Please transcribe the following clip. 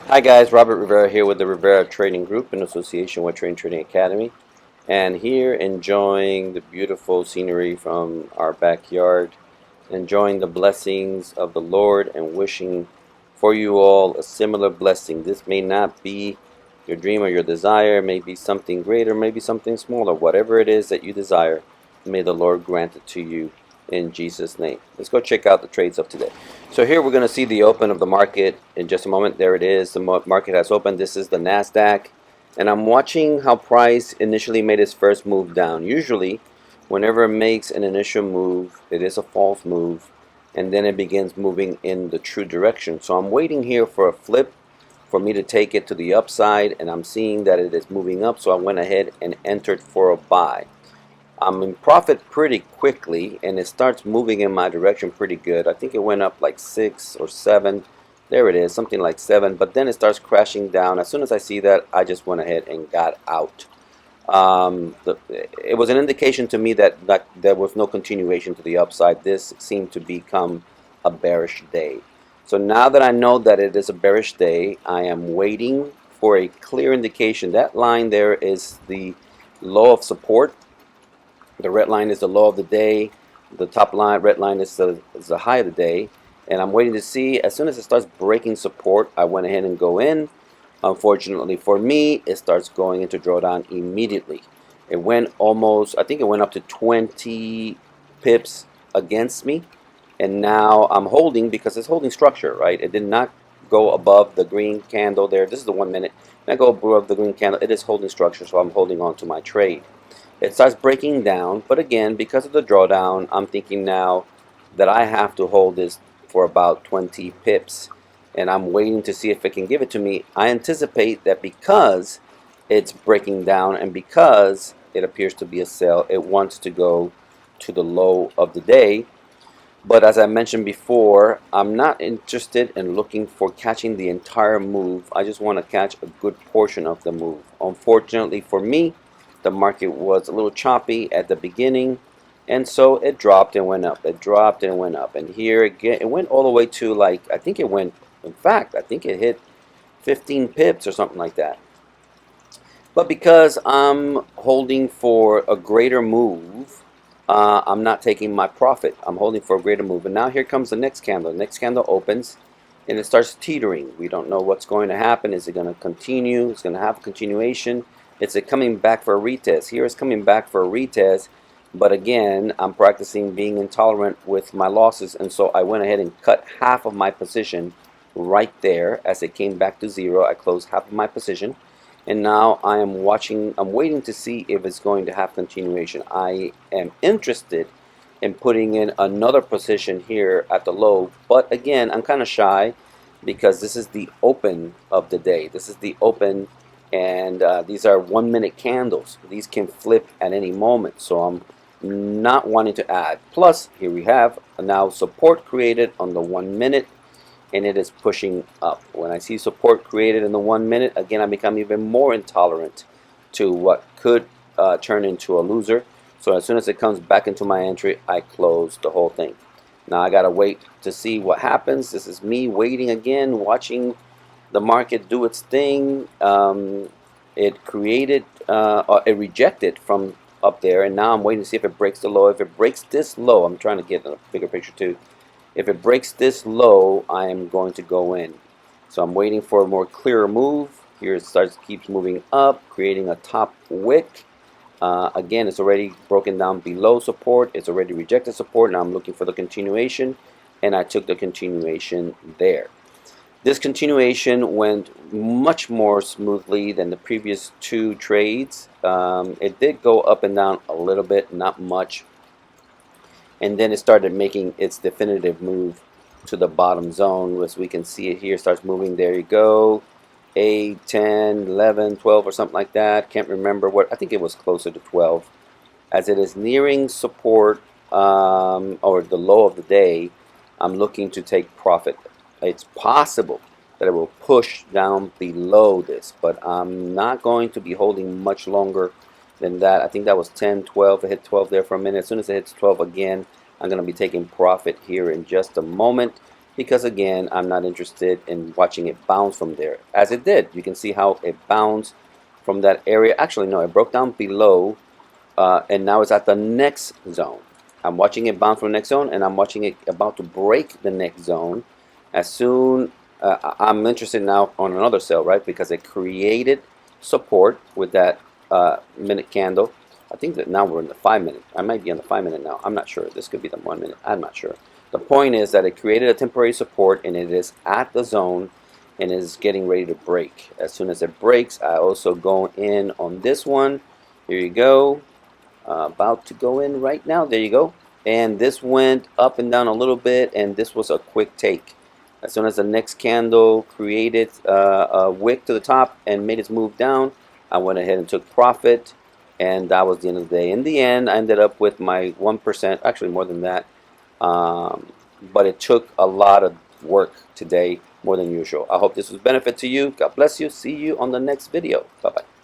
Hi guys, Robert Rivera here with the Rivera Trading Group in association with Trading Academy, and here enjoying the beautiful scenery from our backyard, enjoying the blessings of the Lord and wishing for you all a similar blessing. This may not be your dream or your desire, it may be something greater, maybe something smaller, whatever it is that you desire, may the Lord grant it to you in Jesus' name. Let's go check out the trades of today. So here we're going to see the open of the market in just a moment. There it is. The market has opened. This is the NASDAQ. And I'm watching how price initially made its first move down. Usually, whenever it makes an initial move, it is a false move. And then it begins moving in the true direction. So I'm waiting here for a flip for me to take it to the upside. And I'm seeing that it is moving up. So I went ahead and entered for a buy. I'm in profit pretty quickly, and it starts moving in my direction pretty good. I think it went up like 6 or 7. There it is, something like 7, but then it starts crashing down. As soon as I see that, I just went ahead and got out. It was an indication to me that there was no continuation to the upside. This seemed to become a bearish day. So now that I know that it is a bearish day, I am waiting for a clear indication. That line there is the low of support. The red line is the low of the day. The top line, red line is the high of the day. And I'm waiting to see, as soon as it starts breaking support, I went ahead and go in. Unfortunately for me, it starts going into drawdown immediately. It went almost, I think it went up to 20 pips against me. And now I'm holding because it's holding structure, right? It did not go above the green candle there. This is the 1 minute. And I go above the green candle. It is holding structure, so I'm holding on to my trade. It starts breaking down, but again, because of the drawdown, I'm thinking now that I have to hold this for about 20 pips, and I'm waiting to see if it can give it to me. I anticipate that because it's breaking down and because it appears to be a sell, it wants to go to the low of the day. But as I mentioned before, I'm not interested in looking for catching the entire move. I just want to catch a good portion of the move. Unfortunately for me, the market was a little choppy at the beginning, and so it dropped and went up. It dropped and went up. And here again, it went all the way to, like, I think it went, in fact, I think it hit 15 pips or something like that. But because I'm holding for a greater move, I'm not taking my profit. I'm holding for a greater move. And now here comes the next candle. The next candle opens and it starts teetering. We don't know what's going to happen. Is it going to continue? It's going to have a continuation. It's coming back for a retest. Here it's coming back for a retest. But again, I'm practicing being intolerant with my losses. And so I went ahead and cut half of my position right there as it came back to zero. I closed half of my position. And now I am watching, I'm waiting to see if it's going to have continuation. I am interested in putting in another position here at the low, but again, I'm kind of shy because this is the open of the day. This is the open, and these are 1 minute candles. These can flip at any moment, so I'm not wanting to add. Plus, here we have now support created on the 1 minute, and it is pushing up. When I see support created in the 1 minute, again, I become even more intolerant to what could turn into a loser. So as soon as it comes back into my entry, I close the whole thing. Now I gotta wait to see what happens. This is me waiting again, watching the market do its thing. It created, or it rejected from up there, and now I'm waiting to see if it breaks the low. If it breaks this low, I'm trying to get a bigger picture too. If it breaks this low, I am going to go in. So I'm waiting for a more clearer move. Here it keeps moving up, creating a top wick. Again, it's already broken down below support. It's already rejected support. Now I'm looking for the continuation, and I took the continuation there. This continuation went much more smoothly than the previous two trades. It did go up and down a little bit, not much. And then it started making its definitive move to the bottom zone. As we can see it here, starts moving. There you go. 8, 10, 11, 12 or something like that. Can't remember what. I think it was closer to 12. As it is nearing support, or the low of the day, I'm looking to take profit. It's possible that it will push down below this, but I'm not going to be holding much longer than that. I think that was 10, 12. It hit 12 there for a minute. As soon as it hits 12 again, I'm going to be taking profit here in just a moment. because again, I'm not interested in watching it bounce from there. As it did, you can see how it bounced from that area. Actually, no, it broke down below, and now it's at the next zone. I'm watching it bounce from the next zone, and I'm watching it about to break the next zone. As soon, I'm interested now on another sell, right? Because it created support with that minute candle. I think that now we're in the 5 minute. I might be on the 5 minute now. I'm not sure. This could be the 1 minute. I'm not sure. The point is that it created a temporary support, and it is at the zone and is getting ready to break. As soon as it breaks, I also go in on this one. Here you go. About to go in right now. There you go. And this went up and down a little bit, and this was a quick take. As soon as the next candle created a wick to the top and made its move down, I went ahead and took profit, and that was the end of the day. In the end, I ended up with my 1%, actually more than that, but it took a lot of work today, more than usual. I hope this was benefit to you. God bless you. See you on the next video. Bye-bye.